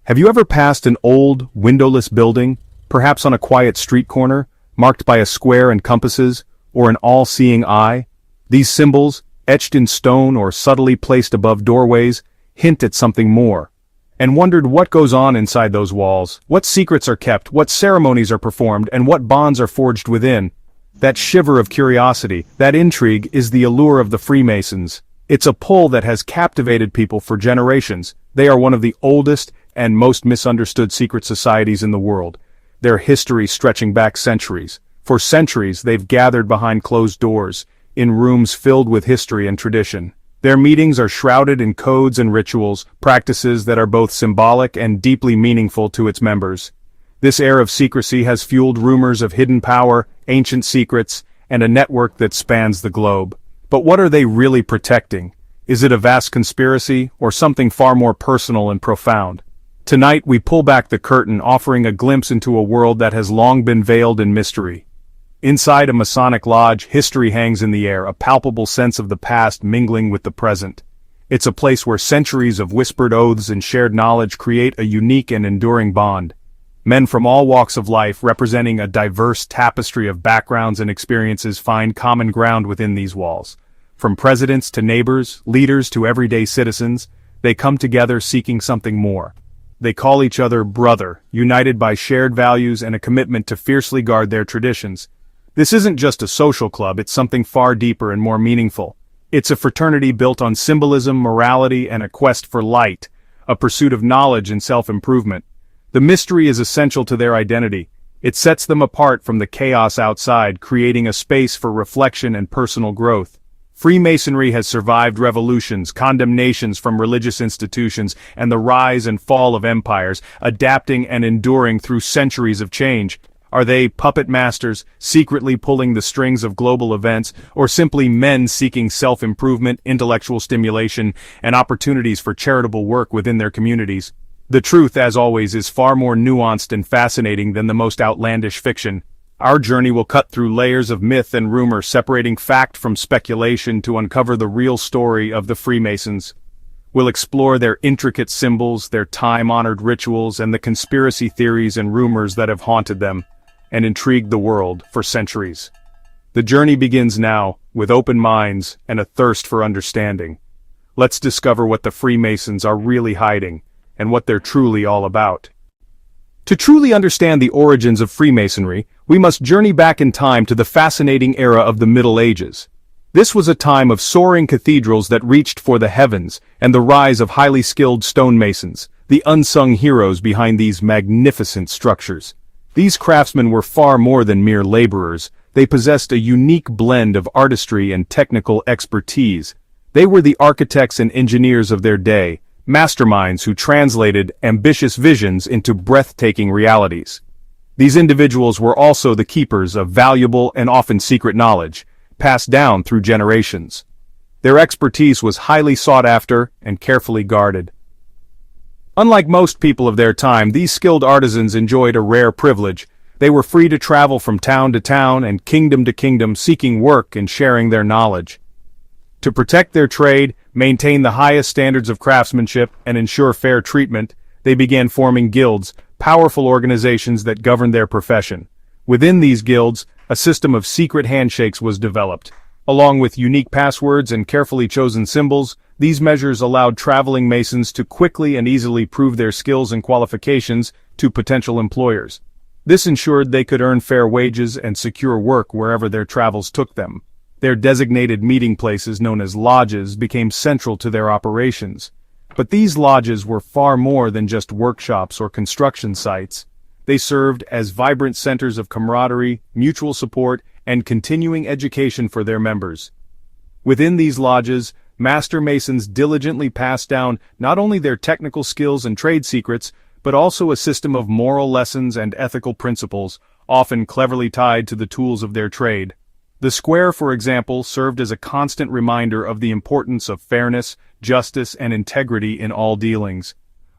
Have you ever passed an old, windowless building, perhaps on a quiet street corner, marked by a square and compasses, or an all-seeing eye? These symbols, etched in stone or subtly placed above doorways, hint at something more. And wondered what goes on inside those walls, what secrets are kept, what ceremonies are performed, and what bonds are forged within. That shiver of curiosity, that intrigue, is the allure of the Freemasons. It's a pull that has captivated people for generations. They are one of the oldest and most misunderstood secret societies in the world, their history stretching back centuries. For centuries, they've gathered behind closed doors, in rooms filled with history and tradition. Their meetings are shrouded in codes and rituals, practices that are both symbolic and deeply meaningful to its members. This air of secrecy has fueled rumors of hidden power, ancient secrets, and a network that spans the globe. But what are they really protecting? Is it a vast conspiracy, or something far more personal and profound? Tonight we pull back the curtain, offering a glimpse into a world that has long been veiled in mystery. Inside a Masonic lodge, history hangs in the air, a palpable sense of the past mingling with the present. It's a place where centuries of whispered oaths and shared knowledge create a unique and enduring bond. Men from all walks of life, representing a diverse tapestry of backgrounds and experiences, find common ground within these walls. From presidents to neighbors, leaders to everyday citizens, they come together seeking something more. They call each other brother, united by shared values and a commitment to fiercely guard their traditions. This isn't just a social club, it's something far deeper and more meaningful. It's a fraternity built on symbolism, morality, and a quest for light, a pursuit of knowledge and self-improvement. The mystery is essential to their identity. It sets them apart from the chaos outside, creating a space for reflection and personal growth. Freemasonry has survived revolutions, condemnations from religious institutions, and the rise and fall of empires, adapting and enduring through centuries of change. Are they puppet masters, secretly pulling the strings of global events, or simply men seeking self-improvement, intellectual stimulation, and opportunities for charitable work within their communities? The truth, as always, is far more nuanced and fascinating than the most outlandish fiction. Our journey will cut through layers of myth and rumor, separating fact from speculation to uncover the real story of the Freemasons. We'll explore their intricate symbols, their time-honored rituals, and the conspiracy theories and rumors that have haunted them and intrigued the world for centuries. The journey begins now, with open minds and a thirst for understanding. Let's discover what the Freemasons are really hiding, and what they're truly all about. To truly understand the origins of Freemasonry, we must journey back in time to the fascinating era of the Middle Ages. This was a time of soaring cathedrals that reached for the heavens, and the rise of highly skilled stonemasons, the unsung heroes behind these magnificent structures. These craftsmen were far more than mere laborers. They possessed a unique blend of artistry and technical expertise. They were the architects and engineers of their day, masterminds who translated ambitious visions into breathtaking realities. These individuals were also the keepers of valuable and often secret knowledge, passed down through generations. Their expertise was highly sought after and carefully guarded. Unlike most people of their time, these skilled artisans enjoyed a rare privilege. They were free to travel from town to town and kingdom to kingdom, seeking work and sharing their knowledge. To protect their trade, maintain the highest standards of craftsmanship, and ensure fair treatment, they began forming guilds, powerful organizations that governed their profession. Within these guilds, a system of secret handshakes was developed. Along with unique passwords and carefully chosen symbols, these measures allowed traveling Masons to quickly and easily prove their skills and qualifications to potential employers. This ensured they could earn fair wages and secure work wherever their travels took them. Their designated meeting places, known as lodges, became central to their operations. But these lodges were far more than just workshops or construction sites. They served as vibrant centers of camaraderie, mutual support, and continuing education for their members. Within these lodges, Master Masons diligently passed down not only their technical skills and trade secrets, but also a system of moral lessons and ethical principles, often cleverly tied to the tools of their trade. The square, for example, served as a constant reminder of the importance of fairness, justice, and integrity in all dealings,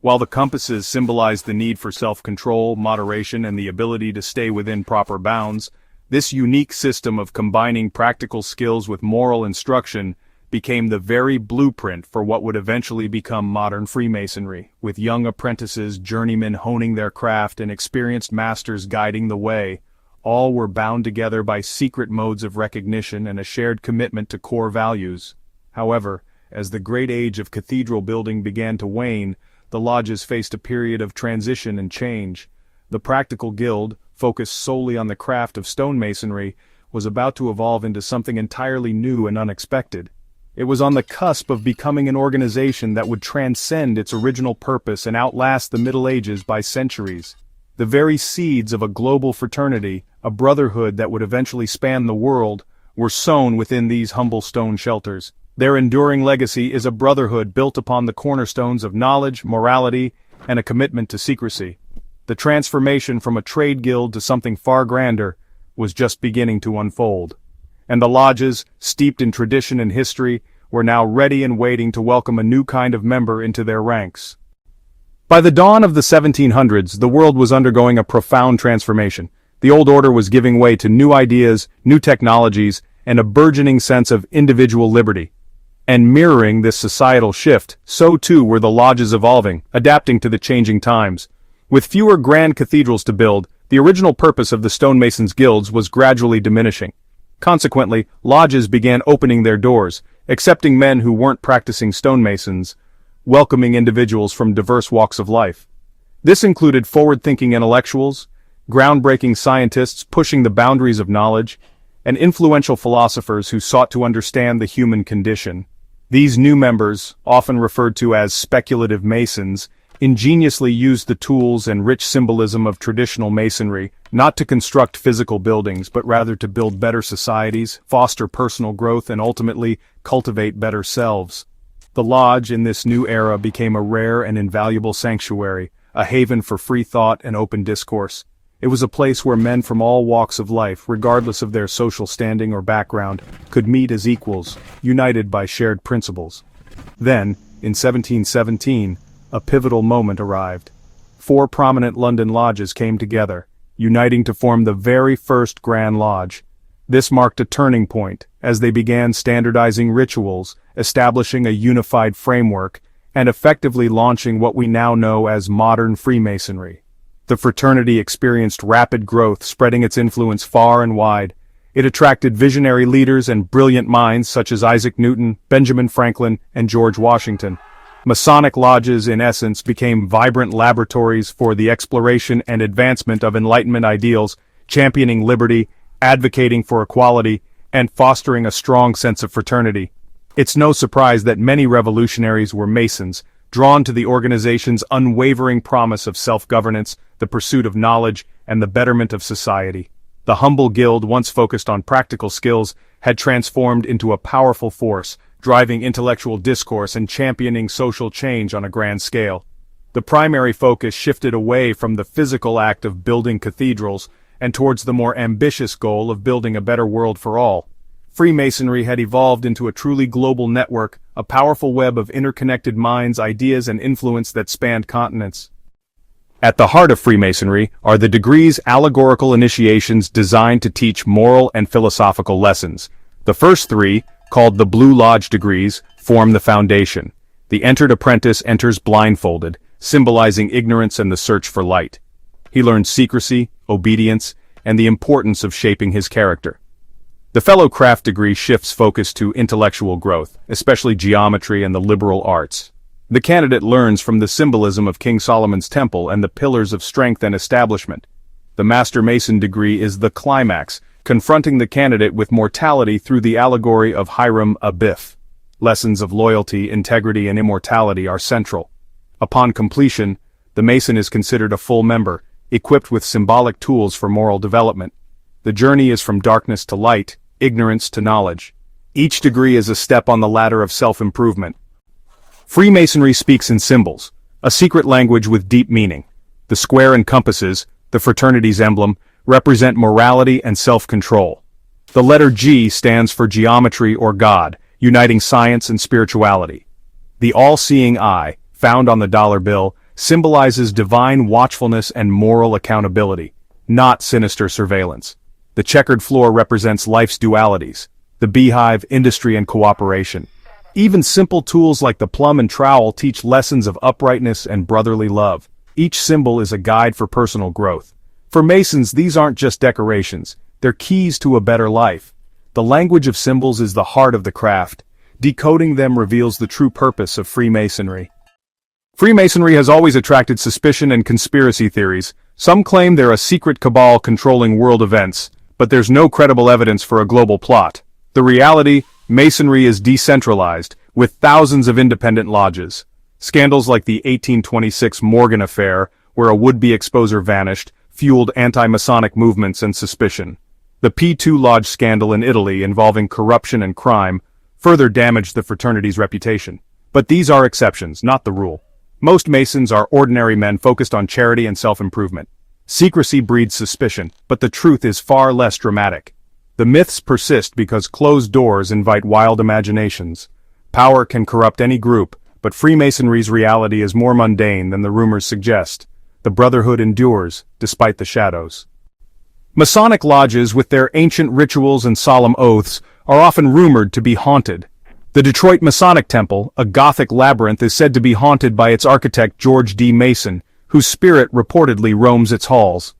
while the compasses symbolized the need for self-control, moderation, and the ability to stay within proper bounds. This unique system of combining practical skills with moral instruction became the very blueprint for what would eventually become modern Freemasonry, with young apprentices, journeymen honing their craft, and experienced masters guiding the way. All were bound together by secret modes of recognition and a shared commitment to core values. However, as the great age of cathedral building began to wane, the lodges faced a period of transition and change. The practical guild, focused solely on the craft of stonemasonry, was about to evolve into something entirely new and unexpected. It was on the cusp of becoming an organization that would transcend its original purpose and outlast the Middle Ages by centuries. The very seeds of a global fraternity, a brotherhood that would eventually span the world, were sown within these humble stone shelters. Their enduring legacy is a brotherhood built upon the cornerstones of knowledge, morality, and a commitment to secrecy. The transformation from a trade guild to something far grander was just beginning to unfold. And the lodges, steeped in tradition and history, were now ready and waiting to welcome a new kind of member into their ranks. By the dawn of the 1700s, the world was undergoing a profound transformation. The old order was giving way to new ideas, new technologies, and a burgeoning sense of individual liberty. And mirroring this societal shift, so too were the lodges evolving, adapting to the changing times. With fewer grand cathedrals to build, the original purpose of the stonemasons' guilds was gradually diminishing. Consequently, lodges began opening their doors, accepting men who weren't practicing stonemasons, welcoming individuals from diverse walks of life. This included forward-thinking intellectuals, groundbreaking scientists pushing the boundaries of knowledge, and influential philosophers who sought to understand the human condition. These new members, often referred to as speculative masons, ingeniously used the tools and rich symbolism of traditional masonry, not to construct physical buildings but rather to build better societies, foster personal growth, and ultimately cultivate better selves. The lodge in this new era became a rare and invaluable sanctuary, a haven for free thought and open discourse. It was a place where men from all walks of life, regardless of their social standing or background, could meet as equals, united by shared principles. Then, in 1717, a pivotal moment arrived. 4 prominent London lodges came together, uniting to form the very first Grand Lodge. This marked a turning point, as they began standardizing rituals, establishing a unified framework, and effectively launching what we now know as modern Freemasonry. The fraternity experienced rapid growth, spreading its influence far and wide. It attracted visionary leaders and brilliant minds such as Isaac Newton, Benjamin Franklin, and George Washington. Masonic lodges, in essence, became vibrant laboratories for the exploration and advancement of Enlightenment ideals, championing liberty, advocating for equality, and fostering a strong sense of fraternity. It's no surprise that many revolutionaries were Masons, drawn to the organization's unwavering promise of self-governance, the pursuit of knowledge, and the betterment of society. The humble guild, once focused on practical skills, had transformed into a powerful force, driving intellectual discourse and championing social change on a grand scale. The primary focus shifted away from the physical act of building cathedrals and towards the more ambitious goal of building a better world for all. Freemasonry had evolved into a truly global network, a powerful web of interconnected minds, ideas, and influence that spanned continents. At the heart of Freemasonry are the degrees, allegorical initiations designed to teach moral and philosophical lessons. The first 3, called the Blue Lodge degrees, form the foundation. The entered apprentice enters blindfolded, symbolizing ignorance and the search for light. He learns secrecy, obedience, and the importance of shaping his character. The Fellow Craft degree shifts focus to intellectual growth, especially geometry and the liberal arts. The candidate learns from the symbolism of King Solomon's temple and the pillars of strength and establishment. The Master Mason degree is the climax, confronting the candidate with mortality through the allegory of Hiram Abiff. Lessons of loyalty, integrity, and immortality are central. Upon completion, the Mason is considered a full member, equipped with symbolic tools for moral development. The journey is from darkness to light, ignorance to knowledge. Each degree is a step on the ladder of self-improvement. Freemasonry speaks in symbols, a secret language with deep meaning. The square and compasses, the fraternity's emblem, represent morality and self-control. The letter G stands for geometry or God, uniting science and spirituality. The all-seeing eye, found on the dollar bill, symbolizes divine watchfulness and moral accountability, not sinister surveillance. The checkered floor represents life's dualities, the beehive, industry, and cooperation. Even simple tools like the plumb and trowel teach lessons of uprightness and brotherly love. Each symbol is a guide for personal growth. For Masons, these aren't just decorations, they're keys to a better life. The language of symbols is the heart of the craft. Decoding them reveals the true purpose of Freemasonry. Freemasonry has always attracted suspicion and conspiracy theories. Some claim they're a secret cabal controlling world events, but there's no credible evidence for a global plot. The reality, Masonry is decentralized, with thousands of independent lodges. Scandals like the 1826 Morgan affair, where a would-be exposer vanished, fueled anti-Masonic movements and suspicion. The P2 Lodge scandal in Italy involving corruption and crime further damaged the fraternity's reputation. But these are exceptions, not the rule. Most Masons are ordinary men focused on charity and self-improvement. Secrecy breeds suspicion, but the truth is far less dramatic. The myths persist because closed doors invite wild imaginations. Power can corrupt any group, but Freemasonry's reality is more mundane than the rumors suggest. The brotherhood endures, despite the shadows. Masonic lodges, with their ancient rituals and solemn oaths, are often rumored to be haunted. The Detroit Masonic Temple, a Gothic labyrinth, is said to be haunted by its architect George D. Mason, whose spirit reportedly roams its halls.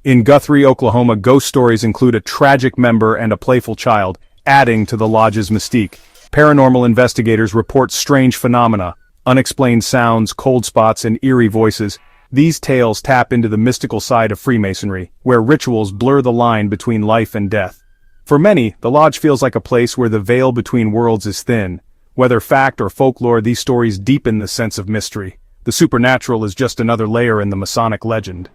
In Guthrie, Oklahoma, ghost stories include a tragic member and a playful child, adding to the lodge's mystique. Paranormal investigators report strange phenomena, unexplained sounds, cold spots, and eerie voices. These tales tap into the mystical side of Freemasonry, where rituals blur the line between life and death. For many, the lodge feels like a place where the veil between worlds is thin. Whether fact or folklore, these stories deepen the sense of mystery. The supernatural is just another layer in the Masonic legend.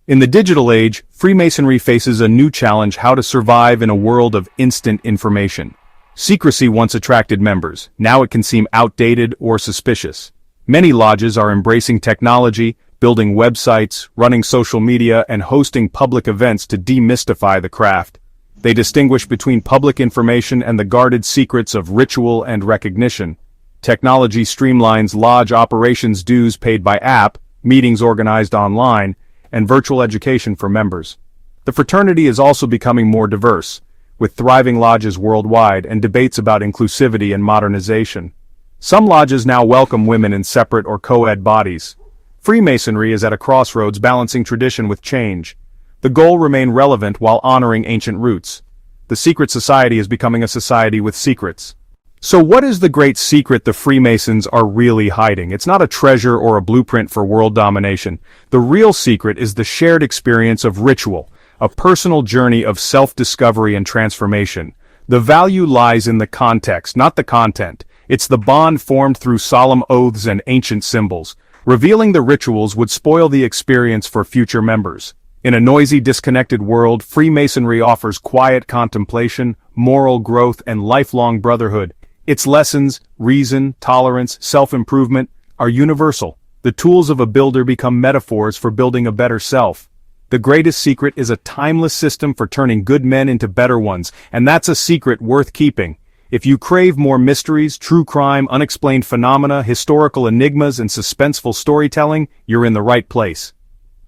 In the digital age, Freemasonry faces a new challenge: how to survive in a world of instant information. Secrecy once attracted members, now it can seem outdated or suspicious. Many lodges are embracing technology, building websites, running social media, and hosting public events to demystify the craft. They distinguish between public information and the guarded secrets of ritual and recognition. Technology streamlines lodge operations, dues paid by app, meetings organized online, and virtual education for members. The fraternity is also becoming more diverse, with thriving lodges worldwide and debates about inclusivity and modernization. Some lodges now welcome women in separate or co-ed bodies. Freemasonry is at a crossroads, balancing tradition with change. The goal remains relevant while honoring ancient roots. The secret society is becoming a society with secrets. So what is the great secret the Freemasons are really hiding? It's not a treasure or a blueprint for world domination. The real secret is the shared experience of ritual, a personal journey of self-discovery and transformation. The value lies in the context, not the content. It's the bond formed through solemn oaths and ancient symbols. Revealing the rituals would spoil the experience for future members. In a noisy, disconnected world, Freemasonry offers quiet contemplation, moral growth, and lifelong brotherhood. Its lessons, reason, tolerance, self-improvement, are universal. The tools of a builder become metaphors for building a better self. The greatest secret is a timeless system for turning good men into better ones, and that's a secret worth keeping. If you crave more mysteries, true crime, unexplained phenomena, historical enigmas, and suspenseful storytelling, you're in the right place.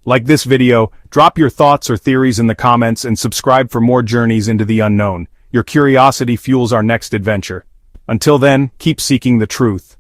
Like this video, drop your thoughts or theories in the comments and subscribe for more journeys into the unknown. Your curiosity fuels our next adventure. Until then, keep seeking the truth.